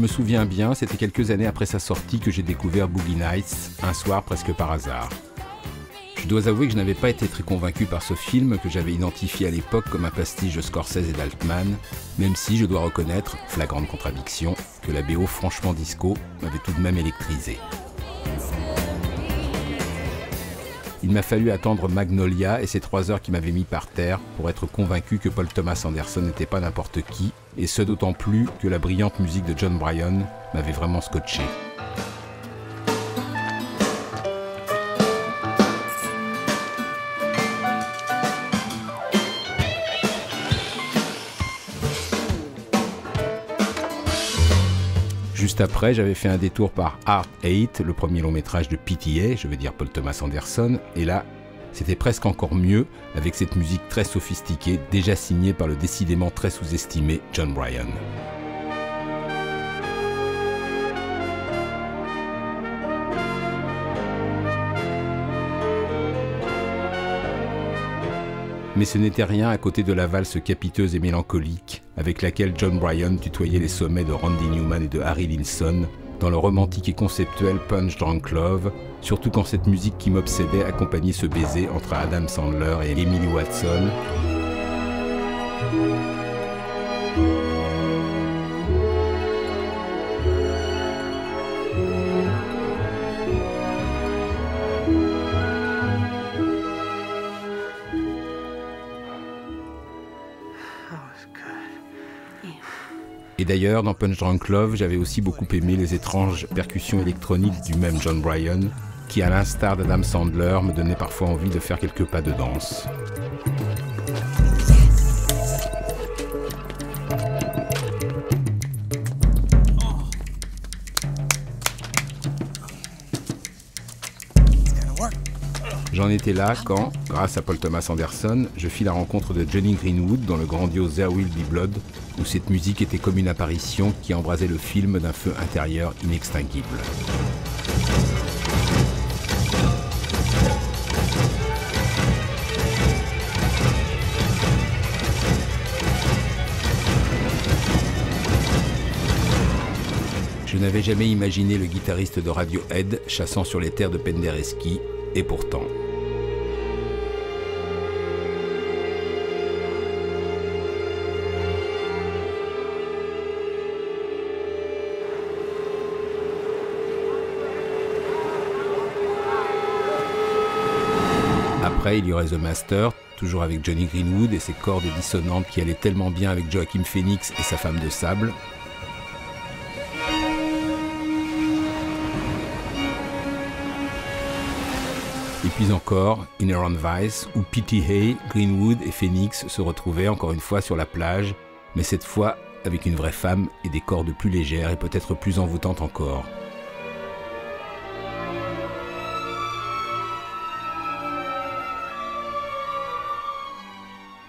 me souviens bien, c'était quelques années après sa sortie que j'ai découvert Boogie Nights, un soir presque par hasard. Je dois avouer que je n'avais pas été très convaincu par ce film que j'avais identifié à l'époque comme un pastiche de Scorsese et d'Altman, même si je dois reconnaître, flagrante contradiction, que la BO franchement disco m'avait tout de même électrisé. Il m'a fallu attendre Magnolia et ces 3 heures qui m'avaient mis par terre pour être convaincu que Paul Thomas Anderson n'était pas n'importe qui, et ce d'autant plus que la brillante musique de Jon Brion m'avait vraiment scotché. Juste après, j'avais fait un détour par Art 8, le premier long métrage de PTA, je veux dire Paul Thomas Anderson, et là, c'était presque encore mieux avec cette musique très sophistiquée, déjà signée par le décidément très sous-estimé Jon Brion. Mais ce n'était rien à côté de la valse capiteuse et mélancolique avec laquelle Jon Brion tutoyait les sommets de Randy Newman et de Harry Nilsson dans le romantique et conceptuel Punch Drunk Love, surtout quand cette musique qui m'obsédait accompagnait ce baiser entre Adam Sandler et Emily Watson. Et d'ailleurs, dans Punch Drunk Love, j'avais aussi beaucoup aimé les étranges percussions électroniques du même Jon Brion, qui, à l'instar d'Adam Sandler, me donnait parfois envie de faire quelques pas de danse. J'en étais là quand, grâce à Paul Thomas Anderson, je fis la rencontre de Johnny Greenwood dans le grandiose There Will Be Blood, où cette musique était comme une apparition qui embrasait le film d'un feu intérieur inextinguible. Je n'avais jamais imaginé le guitariste de Radiohead chassant sur les terres de Penderecki, et pourtant... Après, il y aurait The Master, toujours avec Johnny Greenwood et ses cordes dissonantes qui allaient tellement bien avec Joaquin Phoenix et sa femme de sable. Et puis encore Inherent Vice, où PTA, Greenwood et Phoenix se retrouvaient encore une fois sur la plage, mais cette fois avec une vraie femme et des cordes plus légères et peut-être plus envoûtantes encore.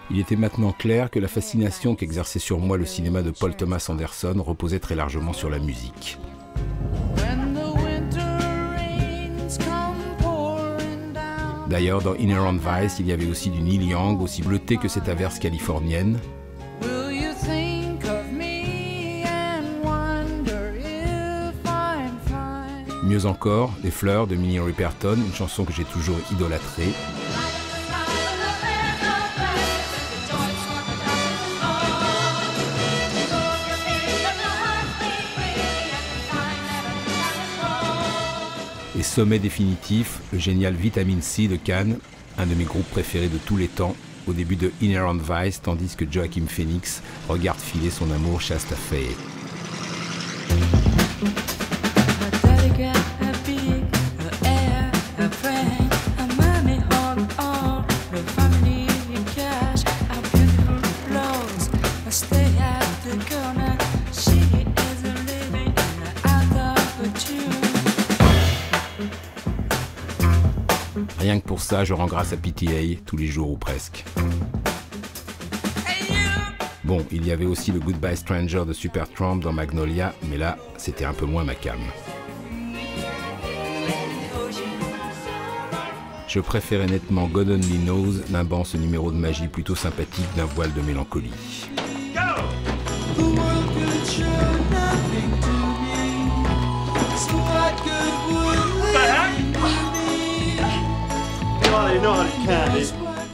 Il était maintenant clair que la fascination qu'exerçait sur moi le cinéma de Paul Thomas Anderson reposait très largement sur la musique. D'ailleurs, dans Inherent Vice, il y avait aussi du Neil Young, aussi bleuté que cette averse californienne. Mieux encore, Les Fleurs de Minnie Riperton, une chanson que j'ai toujours idolâtrée. Et sommet définitif, le génial Vitamin C de Cannes, un de mes groupes préférés de tous les temps, au début de Inherent Vice, tandis que Joaquin Phoenix regarde filer son amour Shasta Fay. Rien que pour ça, je rends grâce à PTA, tous les jours ou presque. Bon, il y avait aussi le Goodbye Stranger de Supertramp dans Magnolia, mais là, c'était un peu moins ma came. Je préférais nettement God Only Knows, nimbant ce numéro de magie plutôt sympathique d'un voile de mélancolie. Go!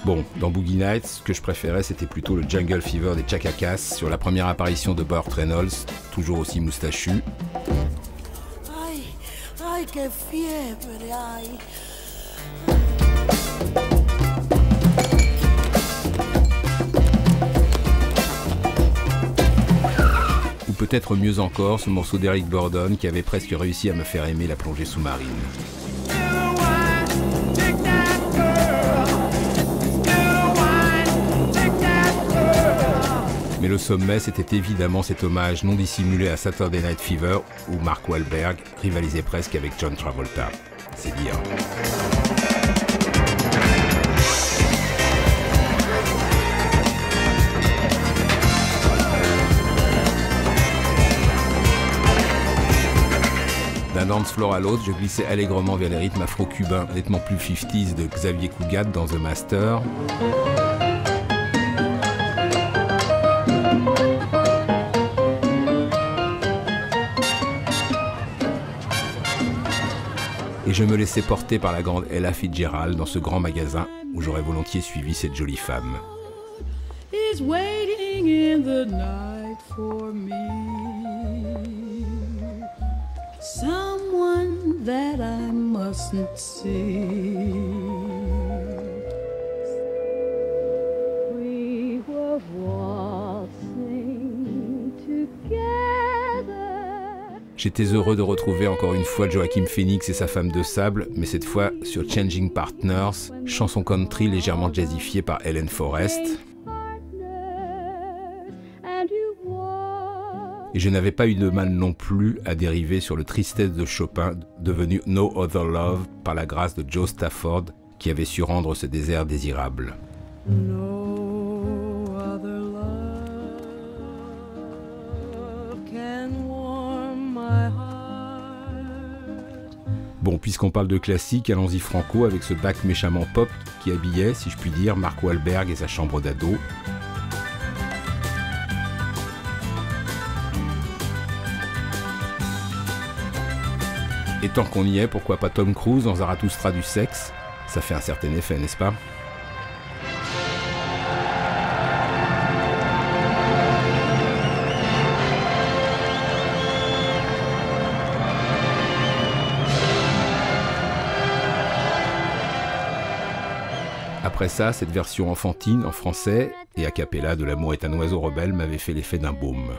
Bon, dans Boogie Nights, ce que je préférais, c'était plutôt le Jungle Fever des Chakakas sur la première apparition de Burt Reynolds, toujours aussi moustachu. Ay, qué fiebre, ay. Ou peut-être mieux encore, ce morceau d'Eric Burdon qui avait presque réussi à me faire aimer la plongée sous-marine. Mais le sommet, c'était évidemment cet hommage non dissimulé à Saturday Night Fever, où Mark Wahlberg rivalisait presque avec John Travolta. C'est dire. D'un dance floor à l'autre, je glissais allègrement vers les rythmes afro-cubains, nettement plus 50s de Xavier Cugat dans The Master. Et je me laissais porter par la grande Ella Fitzgerald dans ce grand magasin où j'aurais volontiers suivi cette jolie femme. Is waiting in the night for me. Someone that I mustn't see. We were waltzing together. J'étais heureux de retrouver encore une fois Joaquin Phoenix et sa femme de sable, mais cette fois sur Changing Partners, chanson country légèrement jazzifiée par Helen Forrest. Et je n'avais pas eu de mal non plus à dériver sur le Tristesse de Chopin, devenu No Other Love par la grâce de Joe Stafford, qui avait su rendre ce désert désirable. No other love can warm my heart. Bon, puisqu'on parle de classique, allons-y franco avec ce bac méchamment pop qui habillait, si je puis dire, Mark Wahlberg et sa chambre d'ado. Et tant qu'on y est, pourquoi pas Tom Cruise dans Zarathustra du sexe? Ça fait un certain effet, n'est-ce pas? Après ça, cette version enfantine en français et a cappella de L'amour est un oiseau rebelle m'avait fait l'effet d'un baume.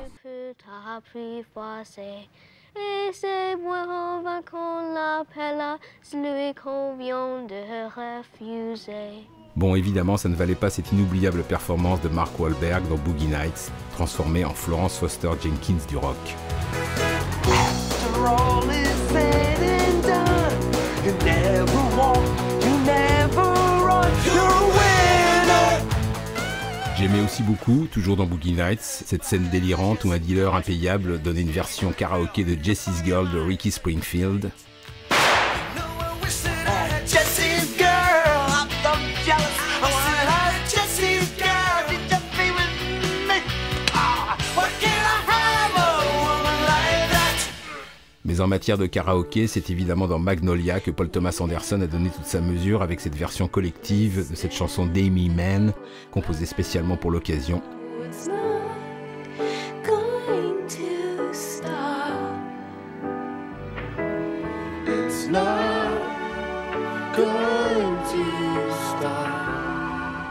Et c'est moi qu'on l'appelle celui qu'on vient de refuser. Bon, évidemment, ça ne valait pas cette inoubliable performance de Mark Wahlberg dans Boogie Nights, transformé en Florence Foster Jenkins du rock. J'aimais aussi beaucoup, toujours dans Boogie Nights, cette scène délirante où un dealer impayable donnait une version karaoké de Jessie's Girl de Ricky Springfield. Mais en matière de karaoké, c'est évidemment dans Magnolia que Paul Thomas Anderson a donné toute sa mesure avec cette version collective de cette chanson d'Amy Mann, composée spécialement pour l'occasion.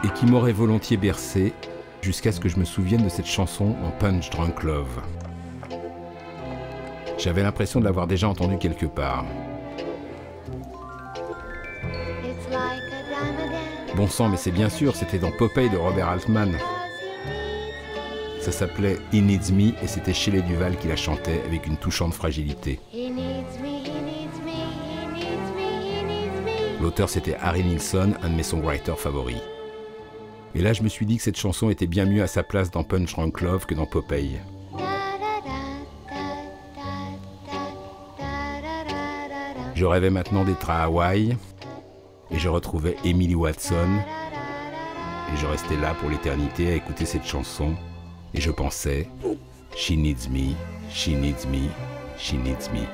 Et qui m'aurait volontiers bercé, jusqu'à ce que je me souvienne de cette chanson en Punch Drunk Love. J'avais l'impression de l'avoir déjà entendue quelque part. Bon sang, mais c'est bien sûr, c'était dans Popeye de Robert Altman. Ça s'appelait He Needs Me et c'était Shelley Duvall qui la chantait avec une touchante fragilité. L'auteur c'était Harry Nilsson, un de mes songwriters favoris. Et là je me suis dit que cette chanson était bien mieux à sa place dans Punch Drunk Love que dans Popeye. Je rêvais maintenant d'être à Hawaï et je retrouvais Emily Watson et je restais là pour l'éternité à écouter cette chanson et je pensais She needs me, she needs me, she needs me.